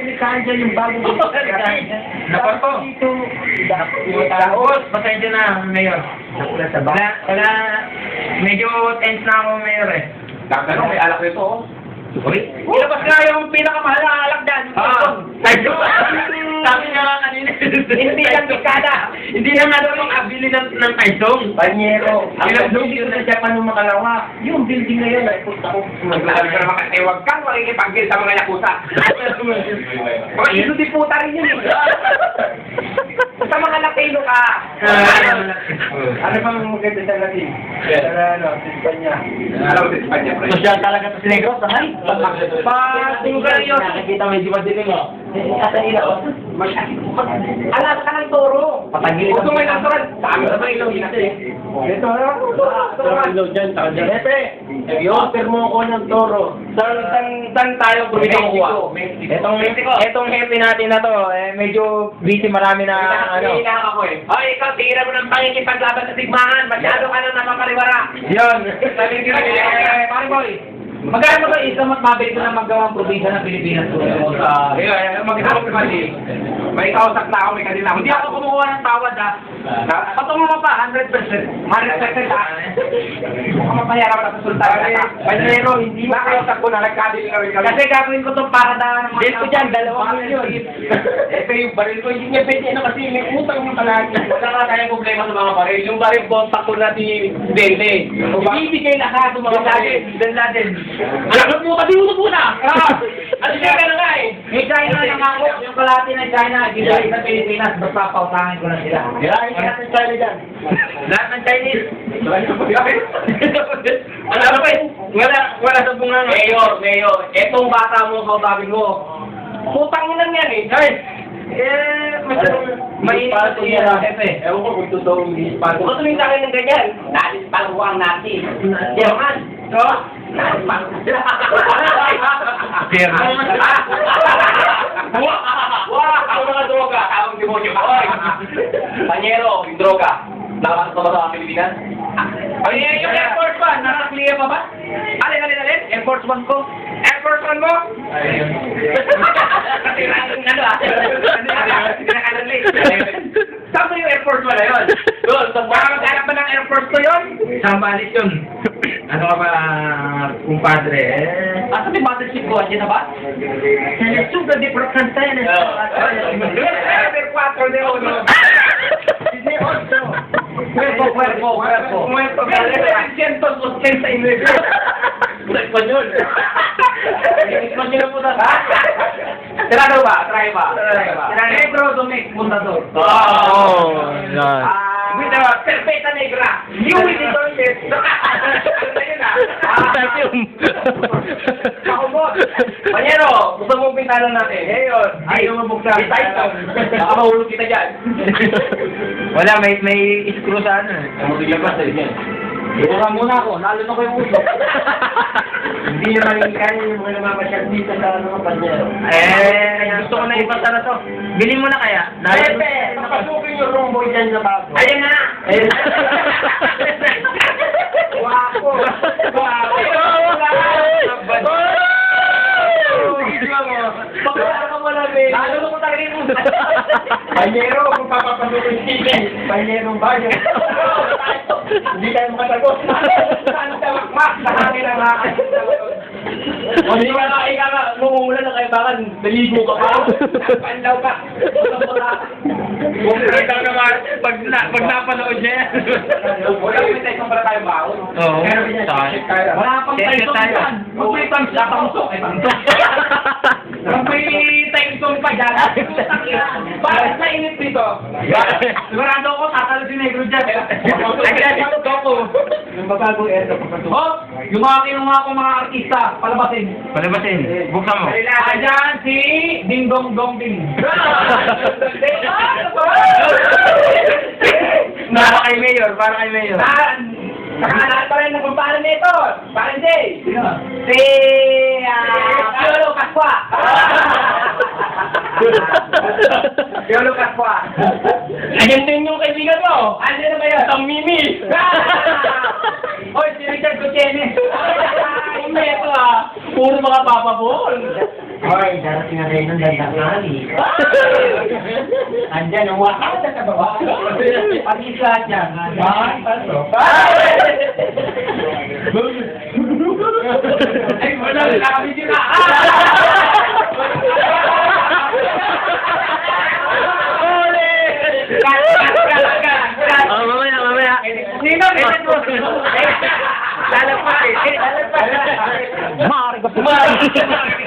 pinikahan dyan yung bagong Napato. Tapos, pasensya na, Mayor. Wala, medyo tense na ako, Mayor eh. Gagano, may alak nito, oh. Ilabas nga yung pinakamahal na alak dyan. Sabi nga nga kanina. Hindi lang dekada. Hindi lang natin yung abili ng Taizong. Panyero. Ilang Hindi ko na Japan nung makalawa. Yung building na yun, ay punta ko. Maglabi ka naman kasi huwag kang makikipag-deal sa mga yakuza. Mga ilo di puta rin yun eh. Sa mga Latino ka. Ano bang maganda sa Latin? Ano, Espanya. Alam mo sa Espanya, pre. Social talaga to si Negros, ay? Patugal yun. Nakikita mo yung diba mo? Asa ila, Alas ka ng toro. patagilid Kung may natural, dami na may ilaw Ito, ilaw dyan, saka dyan. Epe, i-offer mo ako ng toro. Saan tayo Mexico. Etong happy natin na to, medyo busy, marami na Hinahanap ako eh. Ay, ikaw, tira mo ng pangikipaglaban sa sigmahan. Masyado ka na napapariwara. Yun. Sabi ko, pare boy. Magkano ba isang mabalik ko na magawang probinsya ng Pilipinas to? Mag-isarap ka mali. May kausap na ako, may kanila ako. Hindi ako kumukuha ng tawad ha. Patungo mo pa, 100%. 100% ha. Mukhang mapahiyara ka na sa sultan. Panyero, hindi mo Nakausap ko na, nagkadil kami. Kasi gagawin ko itong paradahan ng Dito dyan, 2 milyon. Ito yung baril ko, hindi niya pwede ano kasi may utang yung palagi. Wala nga tayong problema sa mga baril. Yung baril bontak ko na si Dende. Ibibigay lahat ng mga baril. Dan natin. Alam mo, pati ulo na! Ano siya ka na nga eh? May China na ako, yung kalati ng China, ginawin sa Pilipinas, basta pautangin ko na sila. Kirahin ka natin China dyan. Lahat ng Chinese. Ano ba eh? Wala sa bunga nga. Mayor, etong bata mo, kausapin mo. Putang lang yan eh. Ay! Mainit pa ito yan. Ewan ko kung totoo yung ispato. Kung tumingin sa akin ng ganyan, natin ko ang natin. German. So, natin pang... German. Ako mga droga, akong demonyo. Hoy! Panyero, yung droga. Nakapasok ka ba sa Pilipinas? Ay, yung Air Force One, naka-clear pa ba? Alin? Air Force One ko? Air Force One mo? Kasi ano ah? Kinakalan late. Saan ba yung Air Force One na yun? Doon, sa maghanap ba ng Air Force ko yun? Sambalit yun. Ano ka ba, kumpadre? Asa may mothership ko? Andiyan na ba? Sugar di Procantay na. Air 4 de uno. Hindi, also. Cuerpo. Muerto. 989. Sa Espanyol. Espanyol po na. Tirado ba? Try ba? Negro Dominic Fundador. Oh, yan. With the Perpeta Negra. New with the toilet. Perfume. Makumot. Panyero, gusto mong pintalan natin. Ngayon, ayaw mo buksan. Baka mahulog kita dyan. Wala, may screw sa ano. Maglabas na rin yan. Ura muna ako, nalunok ko yung uso. Hindi naman kaya yung mga namamasyal dito sa mga panyero. Gusto ko na ipasa na to. Bilhin mo na kaya. Pepe, napasukin yung rumboy dyan na bago. Ayan na! Ayun. Wapo. Pagkakala ka mo namin. Nalunok ko talaga yung uso. Panyero, kung papapasukin sila, panyerong bayan. Hindi tayo makasagot. Saan sa makmak? Sa hangin ang hangin. O di ba na ikaw nga, mumula na kailangan, naligo ka pa. Pandaw ka. Kung ikaw naman, pag napanood niya yan. Wala may tayo pala tayo baon. Oo. Wala pang tayo yan. Kung may pang-sapangsok, ay pang-tok. Kung may tayo pa dyan, bakit sa init dito? Sigurado ako, tatalo si Negro dyan. Nagkakasok ako. Yung bagong eto, papasukin. Oh, yung mga kinuha kong mga artista, palabasin. Palabasin. Buksan mo. Ayan si Ding Dong Dong Ding. Para kay Mayor, para kay Mayor. Nakahanap pa rin ng kumpara nito. Parang Jay. Si Piolo Kaswa. Piolo Kaswa. Ayan din yung kaibigan mo. Ano na ba yun? Ang Mimi. Oy, si Richard Gutierrez. kompleto ah. Puro mga papabol. Hoy, darating na rin ng dandang-ali. Andyan, ang wakata sa baba. Pag-isa dyan. Ay, pasok. Ay, wala, nakakabit yun na. Oh, mamaya. Sino? Edit mo. Lalagpas eh. Mari ko.